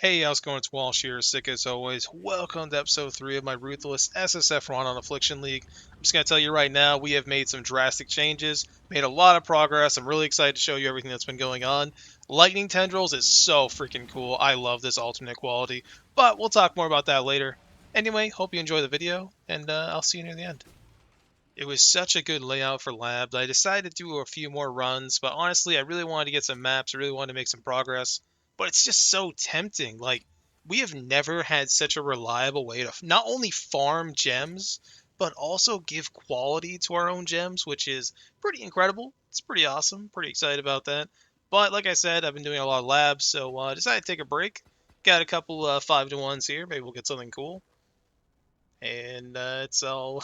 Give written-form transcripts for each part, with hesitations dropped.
Hey, how's it going? It's Walsh here, sick as always. Welcome to episode 3 of my Ruthless SSFRA on Affliction League. I'm just going to tell you right now, we have made some drastic changes, made a lot of progress. I'm really excited to show you everything that's been going on. Lightning Tendrils is so freaking cool. I love this alternate quality, but we'll talk more about that later. Anyway, hope you enjoy the video, and I'll see you near the end. It was such a good layout for labs. I decided to do a few more runs, but honestly, I really wanted to get some maps. I really wanted to make some progress. But it's just so tempting. Like, we have never had such a reliable way to not only farm gems, but also give quality to our own gems, which is pretty incredible. It's pretty awesome. Pretty excited about that. But like I said, I've been doing a lot of labs, so decided to take a break. Got a couple 5-to-1s here. Maybe we'll get something cool. And it's all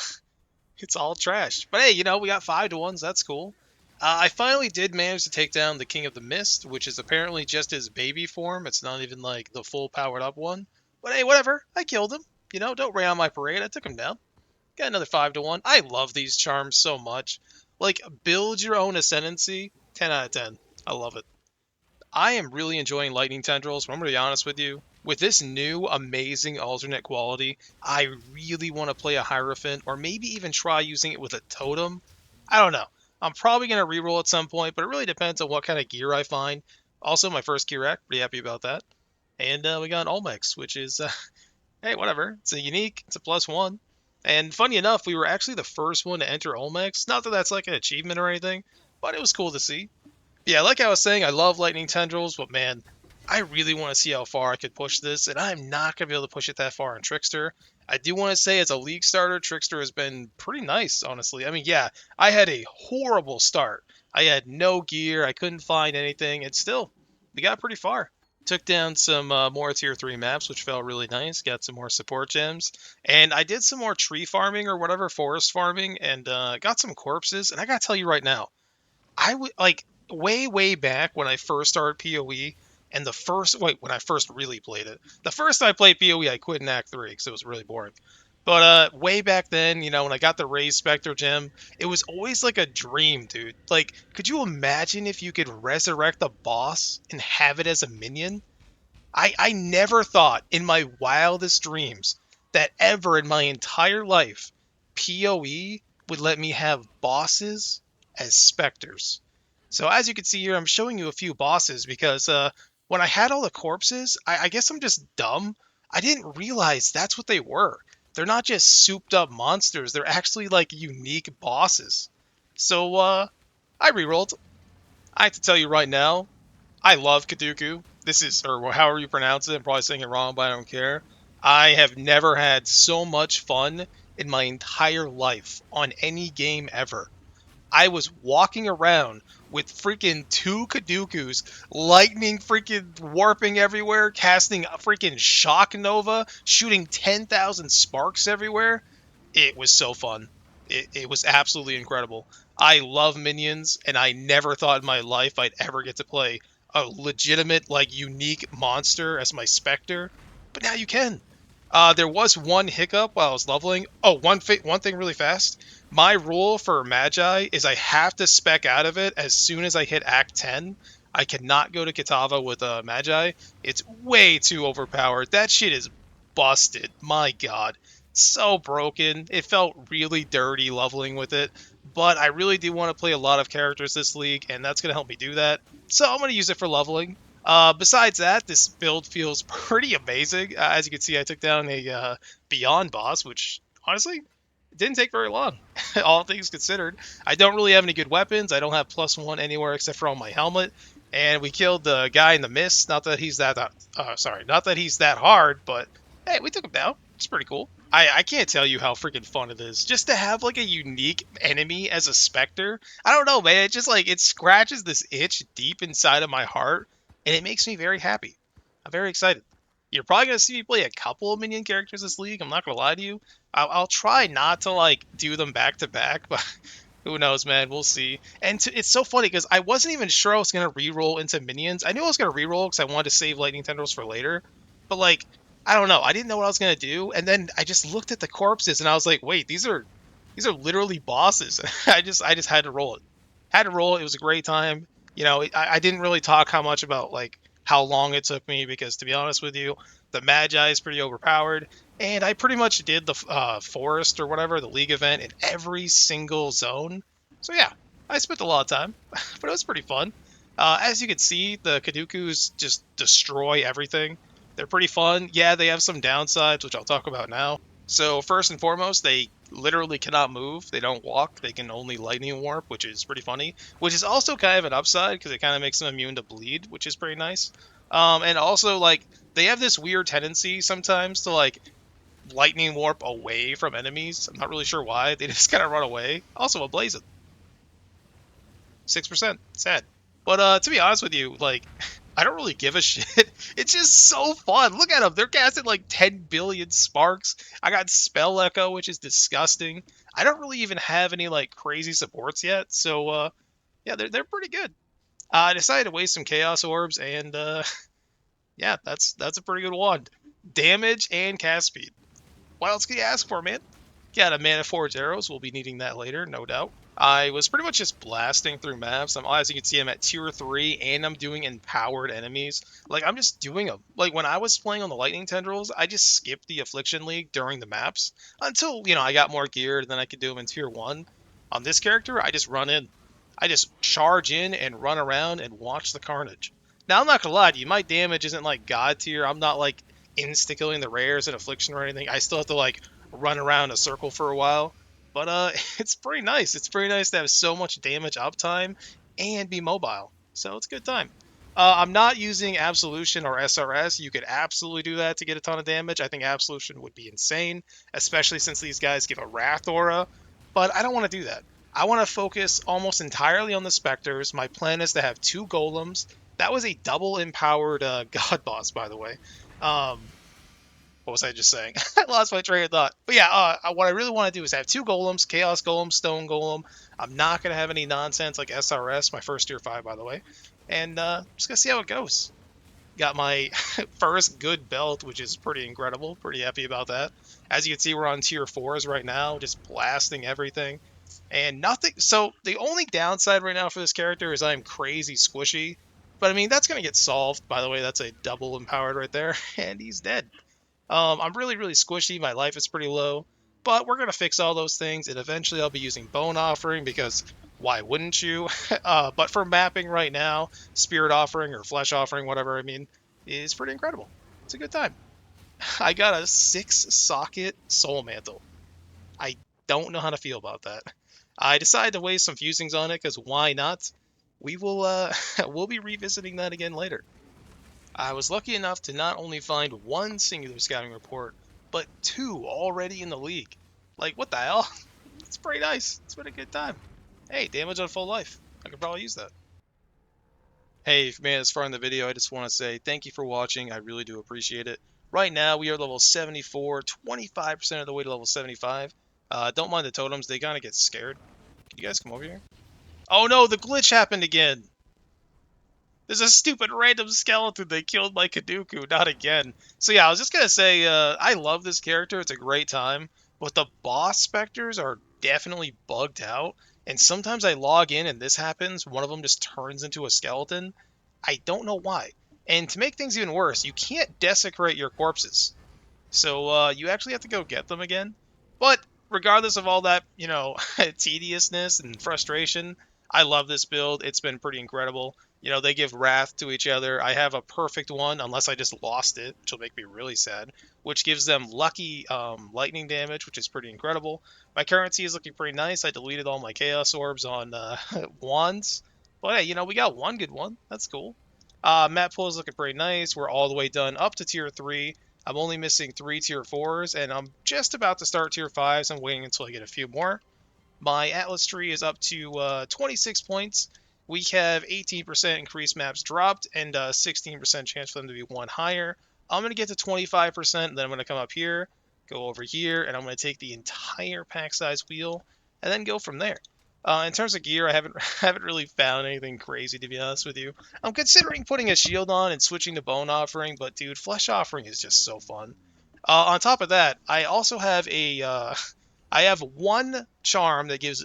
trash. But hey, we got 5-to-1s. That's cool. I finally did manage to take down the King of the Mist, which is apparently just his baby form. It's not even like the full powered up one. But hey, whatever. I killed him. Don't rain on my parade. I took him down. Got another 5-to-1. I love these charms so much. Like, build your own ascendancy. 10 out of 10. I love it. I am really enjoying Lightning Tendrils, but I'm going to be honest with you. With this new amazing alternate quality, I really want to play a Hierophant, or maybe even try using it with a Totem. I don't know. I'm probably going to reroll at some point, but it really depends on what kind of gear I find. Also, my first gear rack, pretty happy about that. And we got Olmecs, which is, hey, whatever. It's a unique, it's a +1. And funny enough, we were actually the first one to enter Olmecs. Not that that's like an achievement or anything, but it was cool to see. Yeah, like I was saying, I love Lightning Tendrils, but man, I really want to see how far I could push this, and I'm not going to be able to push it that far in Trickster. I do want to say, as a league starter, Trickster has been pretty nice, honestly. I mean, yeah, I had a horrible start. I had no gear, I couldn't find anything, and still, we got pretty far. Took down some more tier 3 maps, which felt really nice. Got some more support gems. And I did some more tree farming or whatever, forest farming, and got some corpses. And I gotta tell you right now, I would like way back when I first started PoE, and when I first really played it. The first time I played PoE, I quit in Act 3 because it was really boring. But way back then, when I got the Raised Spectre gem, it was always like a dream, dude. Like, could you imagine if you could resurrect a boss and have it as a minion? I never thought in my wildest dreams that ever in my entire life PoE would let me have bosses as specters. So as you can see here, I'm showing you a few bosses because when I had all the corpses, I guess I'm just dumb. I didn't realize that's what they were. They're not just souped up monsters. They're actually like unique bosses. So I rerolled. I have to tell you right now, I love Kaduku. This is, or however you pronounce it, I'm probably saying it wrong, but I don't care. I have never had so much fun in my entire life on any game ever. I was walking around with freaking 2 Kadukus, lightning freaking warping everywhere, casting a freaking shock nova, shooting 10,000 sparks everywhere. It was so fun. It was absolutely incredible. I love minions, and I never thought in my life I'd ever get to play a legitimate, like, unique monster as my Spectre. But now you can. There was one hiccup while I was leveling. Oh, one thing really fast. My rule for Magi is I have to spec out of it as soon as I hit Act 10. I cannot go to Kitava with Magi. It's way too overpowered. That shit is busted. My god. So broken. It felt really dirty leveling with it. But I really do want to play a lot of characters this league, and that's going to help me do that. So I'm going to use it for leveling. Besides that, this build feels pretty amazing. As you can see, I took down a Beyond boss, which honestly it didn't take very long, all things considered. I don't really have any good weapons. I don't have +1 anywhere except for on my helmet. And we killed the guy in the mist. Not that he's that, not that he's that hard, but hey, we took him down. It's pretty cool. I can't tell you how freaking fun it is just to have like a unique enemy as a Spectre. I don't know, man. It just like it scratches this itch deep inside of my heart, and it makes me very happy. I'm very excited. You're probably gonna see me play a couple of minion characters this league. I'm not gonna lie to you. I'll try not to like do them back to back, but who knows, man? We'll see. And it's so funny because I wasn't even sure I was gonna reroll into minions. I knew I was gonna reroll because I wanted to save lightning tendrils for later, but like I don't know. I didn't know what I was gonna do, and then I just looked at the corpses and I was like, wait, these are literally bosses. I just had to roll it. Had to roll it. It was a great time. I didn't really talk how much about like how long it took me because, to be honest with you, the Magi is pretty overpowered, and I pretty much did the Forest or whatever, the League event, in every single zone. So yeah, I spent a lot of time, but it was pretty fun. As you can see, the Kadukus just destroy everything. They're pretty fun. Yeah, they have some downsides, which I'll talk about now. So first and foremost, they literally cannot move. They don't walk. They can only lightning warp, which is pretty funny. Which is also kind of an upside because it kind of makes them immune to bleed, which is pretty nice. And also like they have this weird tendency sometimes to like lightning warp away from enemies. I'm not really sure why. They just kind of run away. Also, a Blazon. 6%. Sad. But to be honest with you, like, I don't really give a shit. It's just so fun. Look at them. They're casting like 10 billion sparks. I got Spell Echo, which is disgusting. I don't really even have any like crazy supports yet, so yeah, they're pretty good. I decided to waste some Chaos Orbs, and yeah, that's a pretty good wand. Damage and cast speed. What else can you ask for, man? Got a Mana Forge Arrows. We'll be needing that later, no doubt. I was pretty much just blasting through maps. As you can see, I'm at tier 3, and I'm doing empowered enemies. Like, I'm just doing them. Like, when I was playing on the Lightning Tendrils, I just skipped the Affliction League during the maps until, I got more geared, and then I could do them in tier 1. On this character, I just run in. I just charge in and run around and watch the carnage. Now, I'm not gonna lie to you, my damage isn't like god tier. I'm not like insta-killing the rares and Affliction or anything. I still have to like run around a circle for a while. But it's pretty nice. It's pretty nice to have so much damage uptime and be mobile. So it's a good time. I'm not using Absolution or SRS. You could absolutely do that to get a ton of damage. I think Absolution would be insane, especially since these guys give a Wrath aura. But I don't want to do that. I want to focus almost entirely on the Spectres. My plan is to have 2 Golems. That was a double empowered God boss, by the way. What was I just saying? I lost my train of thought. But yeah, what I really want to do is have 2 golems, Chaos Golem, Stone Golem. I'm not going to have any nonsense like SRS, my first tier 5, by the way. And just going to see how it goes. Got my first good belt, which is pretty incredible. Pretty happy about that. As you can see, we're on tier 4s right now, just blasting everything. And nothing. So the only downside right now for this character is I'm crazy squishy. But I mean, that's going to get solved. By the way, that's a double empowered right there. And he's dead. I'm really, really squishy. My life is pretty low. But we're going to fix all those things, and eventually I'll be using Bone Offering, because why wouldn't you? But for mapping right now, Spirit Offering or Flesh Offering, whatever I mean, is pretty incredible. It's a good time. I got a 6-socket Soul Mantle. I don't know how to feel about that. I decided to waste some fusings on it, because why not? We will, we'll be revisiting that again later. I was lucky enough to not only find 1 singular scouting report, but 2 already in the league. Like, what the hell? It's pretty nice. It's been a good time. Hey, damage on full life. I could probably use that. Hey, if you made it this far in the video, I just want to say thank you for watching. I really do appreciate it. Right now, we are level 74, 25% of the way to level 75. Don't mind the totems. They kind of get scared. Can you guys come over here? Oh no, the glitch happened again. There's a stupid random skeleton. They killed my Kaduku, not again. So yeah, I was just gonna say, I love this character. It's a great time. But the boss specters are definitely bugged out. And sometimes I log in and this happens. One of them just turns into a skeleton. I don't know why. And to make things even worse, you can't desecrate your corpses. So you actually have to go get them again. But regardless of all that, tediousness and frustration, I love this build. It's been pretty incredible. They give wrath to each other. I have a perfect one, unless I just lost it, which will make me really sad, which gives them lucky lightning damage, which is pretty incredible. My currency is looking pretty nice. I deleted all my Chaos Orbs on wands. But hey, we got one good one. That's cool. Map pool is looking pretty nice. We're all the way done up to tier 3. I'm only missing 3 tier 4s, and I'm just about to start tier 5s. I'm waiting until I get a few more. My Atlas tree is up to 26 points. We have 18% increased maps dropped and 16% chance for them to be 1 higher. I'm going to get to 25%, and then I'm going to come up here, go over here, and I'm going to take the entire pack size wheel, and then go from there. In terms of gear, I haven't really found anything crazy, to be honest with you. I'm considering putting a shield on and switching to Bone Offering, but dude, Flesh Offering is just so fun. On top of that, I also have I have 1 charm that gives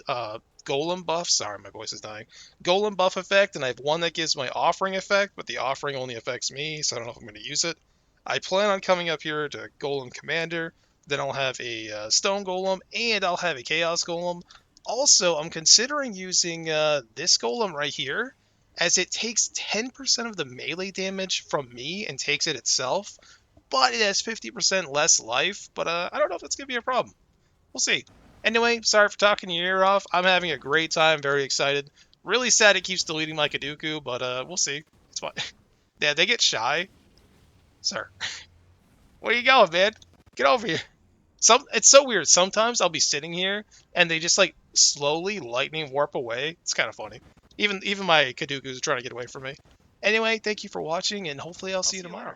golem buff. Sorry, my voice is dying. Golem buff effect, and I have one that gives my offering effect, but the offering only affects me, so I don't know if I'm going to use it. I plan on coming up here to Golem Commander. Then I'll have a Stone Golem, and I'll have a Chaos Golem. Also, I'm considering using this Golem right here, as it takes 10% of the melee damage from me and takes it itself, but it has 50% less life. But I don't know if that's going to be a problem. We'll see. Anyway, sorry for talking your ear off. I'm having a great time, very excited. Really sad it keeps deleting my Kaduku, but we'll see. It's fine. Yeah, they get shy. Sir, where you going, man? Get over here. It's so weird. Sometimes I'll be sitting here and they just like slowly lightning warp away. It's kind of funny. Even my Kaduku's trying to get away from me. Anyway, thank you for watching, and hopefully I'll see you tomorrow.